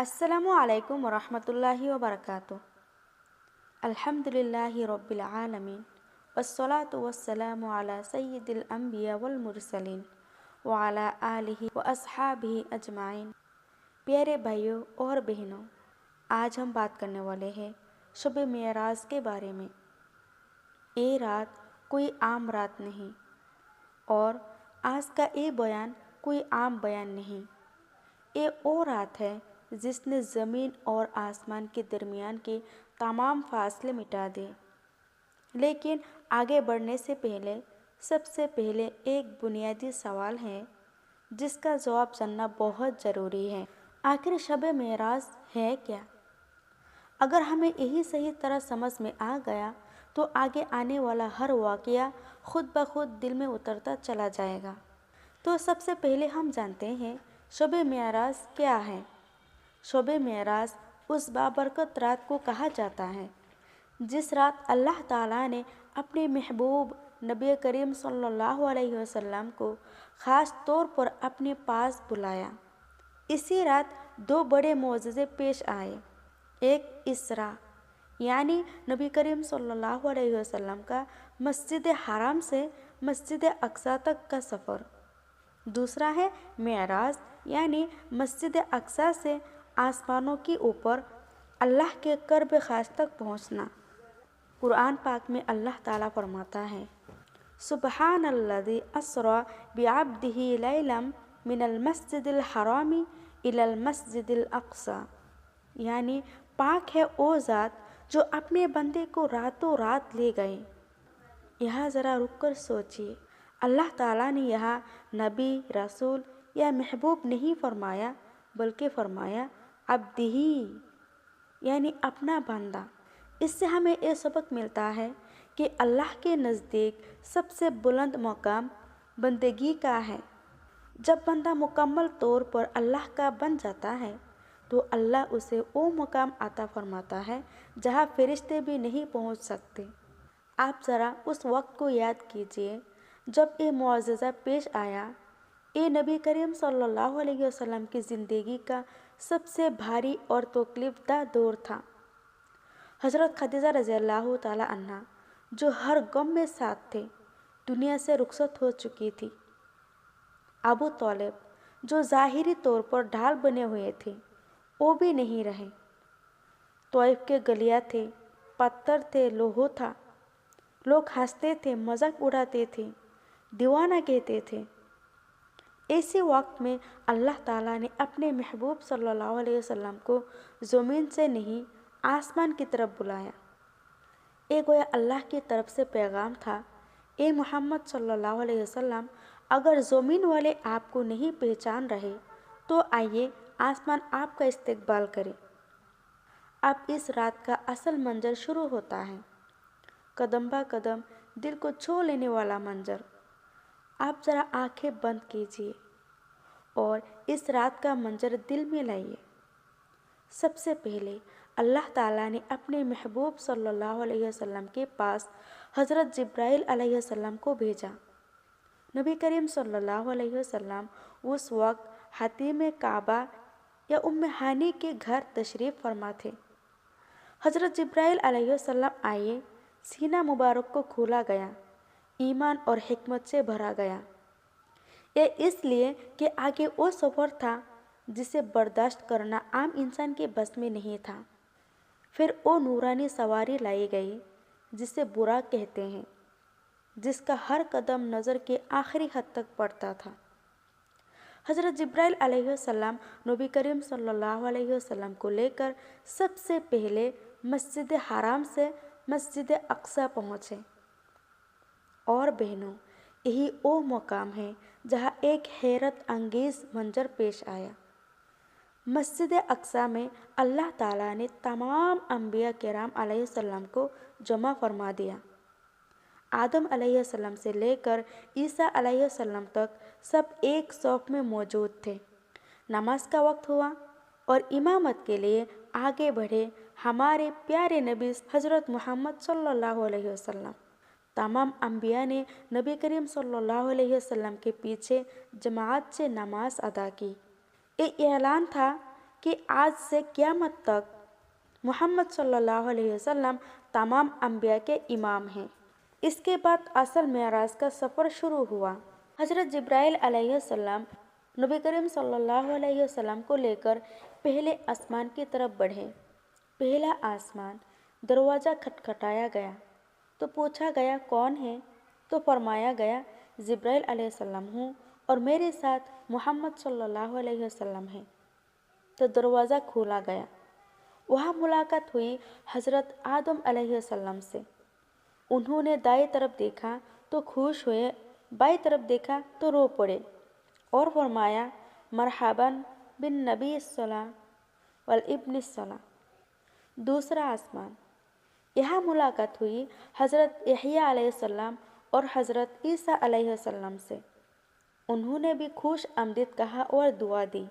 السلام علیکم ورحمۃ اللہ وبرکاتہ۔ الحمدللہ رب العالمین والصلاة والسلام علی سید الانبیاء والمرسلین وعلی آلہ واصحابہ اجمعین۔ پیارے بھائیوں اور بہنوں، آج ہم بات کرنے والے ہیں شب معراج کے بارے میں۔ یہ رات کوئی عام رات نہیں، اور آج کا یہ بیان کوئی عام بیان نہیں۔ یہ وہ رات ہے جس نے زمین اور آسمان کے درمیان کے تمام فاصلے مٹا دیے۔ لیکن آگے بڑھنے سے پہلے سب سے پہلے ایک بنیادی سوال ہے جس کا جواب جاننا بہت ضروری ہے۔ آخر شب معراج ہے کیا؟ اگر ہمیں یہی صحیح طرح سمجھ میں آ گیا تو آگے آنے والا ہر واقعہ خود بخود دل میں اترتا چلا جائے گا۔ تو سب سے پہلے ہم جانتے ہیں شب معراج کیا ہے۔ شب معراج اس بابرکت رات کو کہا جاتا ہے جس رات اللہ تعالیٰ نے اپنے محبوب نبی کریم صلی اللہ علیہ وسلم کو خاص طور پر اپنے پاس بلایا۔ اسی رات دو بڑے معجزے پیش آئے۔ ایک اسراء یعنی نبی کریم صلی اللہ علیہ وسلم کا مسجد حرام سے مسجد اقصیٰ تک کا سفر۔ دوسرا ہے معراج یعنی مسجد اقصیٰ سے آسمانوں کے اوپر اللہ کے قرب خاص تک پہنچنا۔ قرآن پاک میں اللہ تعالیٰ فرماتا ہے، سبحان الذی اسریٰ بعبدہ لیلا من المسجد الحرام الی المسجد الاقصیٰ، یعنی پاک ہے وہ ذات جو اپنے بندے کو راتوں رات لے گئے۔ یہاں ذرا رک کر سوچیے، اللہ تعالیٰ نے یہاں نبی، رسول یا محبوب نہیں فرمایا بلکہ فرمایا عبدہ، یعنی اپنا بندہ۔ اس سے ہمیں یہ سبق ملتا ہے کہ اللہ کے نزدیک سب سے بلند مقام بندگی کا ہے۔ جب بندہ مکمل طور پر اللہ کا بن جاتا ہے تو اللہ اسے وہ مقام عطا فرماتا ہے جہاں فرشتے بھی نہیں پہنچ سکتے۔ آپ ذرا اس وقت کو یاد کیجئے جب یہ معجزہ پیش آیا۔ یہ نبی کریم صلی اللہ علیہ وسلم کی زندگی کا سب سے بھاری اور تکلیف دہ دور تھا۔ حضرت خدیجہ رضی اللہ تعالی عنہا جو ہر غم میں ساتھ تھے، دنیا سے رخصت ہو چکی تھی۔ ابو طالب جو ظاہری طور پر ڈھال بنے ہوئے تھے، وہ بھی نہیں رہے۔ طائف کے گلیاں تھے، پتھر تھے، لوہا تھا۔ لوگ ہنستے تھے، مذاق اڑاتے تھے، دیوانہ کہتے تھے۔ ایسے وقت میں اللہ تعالیٰ نے اپنے محبوب صلی اللہ علیہ وسلم کو زمین سے نہیں آسمان کی طرف بلایا۔ یہ گویا اللہ کی طرف سے پیغام تھا، اے محمد صلی اللہ علیہ وسلم، اگر زمین والے آپ کو نہیں پہچان رہے تو آئیے آسمان آپ کا استقبال کرے۔ اب اس رات کا اصل منظر شروع ہوتا ہے، قدم با قدم دل کو چھو لینے والا منظر۔ آپ ذرا آنکھیں بند کیجئے اور اس رات کا منظر دل میں لائیے۔ سب سے پہلے اللہ تعالیٰ نے اپنے محبوب صلی اللہ علیہ وسلم کے پاس حضرت جبرائیل علیہ السلام کو بھیجا۔ نبی کریم صلی اللہ علیہ وسلم اس وقت حتیم کعبہ یا ام ہانی کے گھر تشریف فرما تھے۔ حضرت جبرائیل علیہ السلام آئے، سینہ مبارک کو کھولا گیا، ایمان اور حکمت سے بھرا گیا۔ یہ اس لیے کہ آگے وہ سفر تھا جسے برداشت کرنا عام انسان کے بس میں نہیں تھا۔ پھر وہ نورانی سواری لائی گئی جسے براق کہتے ہیں، جس کا ہر قدم نظر کے آخری حد تک پڑتا تھا۔ حضرت جبرائیل علیہ السلام نبی کریم صلی اللہ علیہ وسلم کو لے کر سب سے پہلے مسجد حرام سے مسجد اقصیٰ پہنچے۔ اور بہنوں، یہی وہ مقام ہے جہاں ایک حیرت انگیز منظر پیش آیا۔ مسجد اقصیٰ میں اللہ تعالیٰ نے تمام انبیاء کرام علیہ السلام کو جمع فرما دیا۔ آدم علیہ السلام سے لے کر عیسیٰ علیہ السلام تک سب ایک صف میں موجود تھے۔ نماز کا وقت ہوا اور امامت کے لیے آگے بڑھے ہمارے پیارے نبی حضرت محمد صلی اللہ علیہ وسلم۔ تمام انبیاء نے نبی کریم صلی اللہ علیہ وسلم کے پیچھے جماعت سے نماز ادا کی۔ یہ اعلان تھا کہ آج سے قیامت تک محمد صلی اللہ علیہ وسلم تمام انبیاء کے امام ہیں۔ اس کے بعد اصل معراج کا سفر شروع ہوا۔ حضرت جبرائیل علیہ السلام نبی کریم صلی اللہ علیہ وسلم کو لے کر پہلے آسمان کی طرف بڑھے۔ پہلا آسمان، دروازہ کھٹکھٹایا گیا تو پوچھا گیا کون ہے؟ تو فرمایا گیا جبرائیل علیہ السلام ہوں اور میرے ساتھ محمد صلی اللہ علیہ وسلم ہیں۔ تو دروازہ کھولا گیا۔ وہاں ملاقات ہوئی حضرت آدم علیہ السلام سے۔ انہوں نے دائیں طرف دیکھا تو خوش ہوئے، بائیں طرف دیکھا تو رو پڑے اور فرمایا مرحباً بالنبی الصلاۃ والابن الصلاۃ۔ دوسرا آسمان، یہاں ملاقات ہوئی حضرت یحییٰ علیہ السلام اور حضرت عیسیٰ علیہ السلام سے۔ انہوں نے بھی خوش آمدید کہا اور دعا دی۔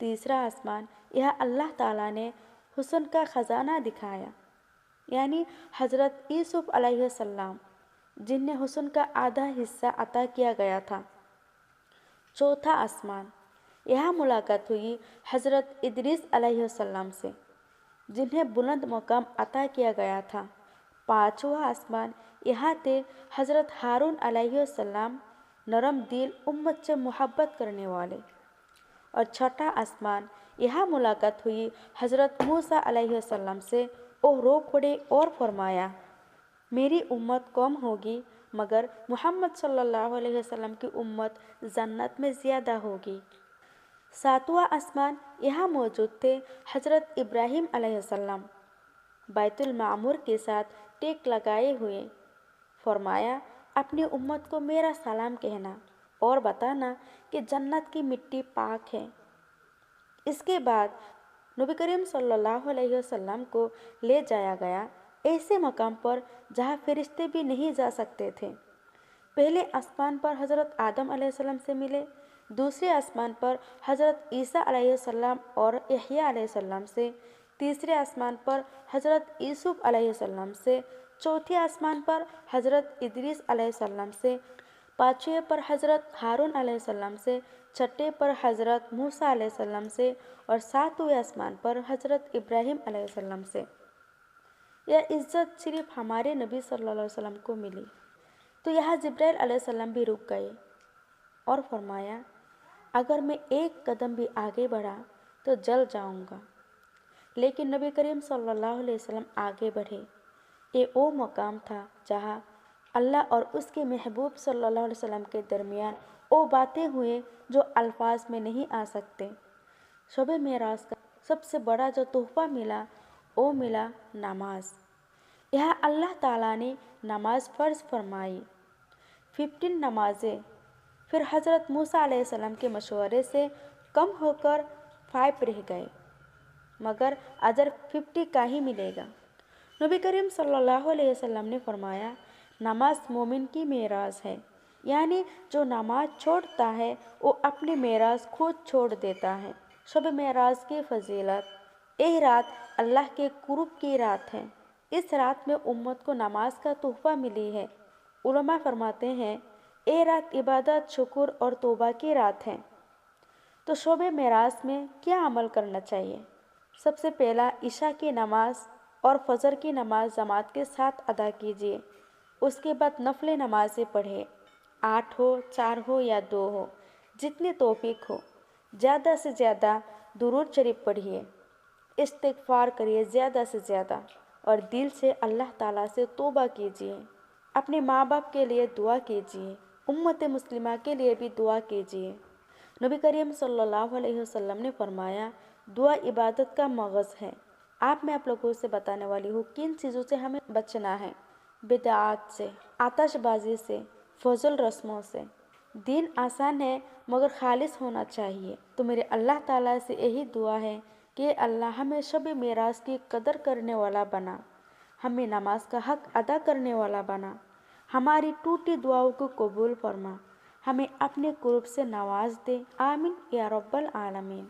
تیسرا آسمان، یہاں اللہ تعالیٰ نے حسن کا خزانہ دکھایا، یعنی حضرت یوسف علیہ السلام جنہیں حسن کا آدھا حصہ عطا کیا گیا تھا۔ چوتھا آسمان، یہاں ملاقات ہوئی حضرت ادریس علیہ السلام سے جنہیں بلند مقام عطا کیا گیا تھا۔ پانچواں آسمان، یہاں تھے حضرت ہارون علیہ السلام، نرم دل، امت سے محبت کرنے والے۔ اور چھٹا آسمان، یہاں ملاقات ہوئی حضرت موسیٰ علیہ السلام سے، وہ رو پڑے اور فرمایا میری امت کم ہوگی مگر محمد صلی اللہ علیہ وسلم کی امت جنت میں زیادہ ہوگی۔ ساتواں آسمان، یہاں موجود تھے حضرت ابراہیم علیہ السلام بیت المعمور کے ساتھ ٹیک لگائے ہوئے۔ فرمایا اپنی امت کو میرا سلام کہنا اور بتانا کہ جنت کی مٹی پاک ہے۔ اس کے بعد نبی کریم صلی اللہ علیہ وسلم کو لے جایا گیا ایسے مقام پر جہاں فرشتے بھی نہیں جا سکتے تھے۔ پہلے آسمان پر حضرت آدم علیہ السلام سے ملے، دوسرے آسمان پر حضرت عیسیٰ علیہ السلام اور یحییٰ علیہ السلام سے، تیسرے آسمان پر حضرت یوسف علیہ السلام سے، چوتھے آسمان پر حضرت ادریس علیہ السلام سے، پانچویں پر حضرت ہارون علیہ السلام سے، چھٹے پر حضرت موسیٰ علیہ السلام سے اور ساتویں آسمان پر حضرت ابراہیم علیہ السلام سے۔ یہ عزت صرف ہمارے نبی صلی اللہ علیہ وسلم کو ملی۔ تو یہاں جبرائیل علیہ السلام بھی رک گئے اور فرمایا اگر میں ایک قدم بھی آگے بڑھا تو جل جاؤں گا، لیکن نبی کریم صلی اللہ علیہ وسلم آگے بڑھے۔ یہ وہ مقام تھا جہاں اللہ اور اس کے محبوب صلی اللہ علیہ وسلم کے درمیان وہ باتیں ہوئیں جو الفاظ میں نہیں آ سکتے۔ شب معراج کا سب سے بڑا جو تحفہ ملا وہ ملا نماز۔ یہاں اللہ تعالیٰ نے نماز فرض فرمائی، 15 نمازیں، پھر حضرت موسیٰ علیہ السلام کے مشورے سے کم ہو کر 5 رہ گئے، مگر اجر 50 کا ہی ملے گا۔ نبی کریم صلی اللہ علیہ وسلم نے فرمایا نماز مومن کی معراج ہے، یعنی جو نماز چھوڑتا ہے وہ اپنی معراج خود چھوڑ دیتا ہے۔ شب معراج کی فضیلت، یہ رات اللہ کے قرب کی رات ہے۔ اس رات میں امت کو نماز کا تحفہ ملی ہے۔ علماء فرماتے ہیں یہ رات عبادت، شکر اور توبہ کی رات ہے۔ تو شب معراج میں کیا عمل کرنا چاہیے؟ سب سے پہلا عشاء کی نماز اور فجر کی نماز جماعت کے ساتھ ادا کیجیے۔ اس کے بعد نفل نمازیں پڑھیں، 8 ہو، 4 ہو یا 2 ہو، جتنی توفیق ہو۔ زیادہ سے زیادہ درود شریف پڑھیے، استغفار کریے زیادہ سے زیادہ، اور دل سے اللہ تعالیٰ سے توبہ کیجیے۔ اپنے ماں باپ کے لیے دعا کیجیے، امت مسلمہ کے لیے بھی دعا کیجیے۔ نبی کریم صلی اللہ علیہ وسلم نے فرمایا دعا عبادت کا مغز ہے۔ آپ میں آپ لوگوں سے بتانے والی ہوں کن چیزوں سے ہمیں بچنا ہے۔ بدعات سے، آتش بازی سے، فضول رسموں سے۔ دین آسان ہے مگر خالص ہونا چاہیے۔ تو میرے اللہ تعالیٰ سے یہی دعا ہے کہ اللہ ہمیں شب معراج کی قدر کرنے والا بنا، ہمیں نماز کا حق ادا کرنے والا بنا، ہماری ٹوٹی دعاؤں کو قبول فرما، ہمیں اپنے قرب سے نواز دے۔ آمین یا رب العالمین۔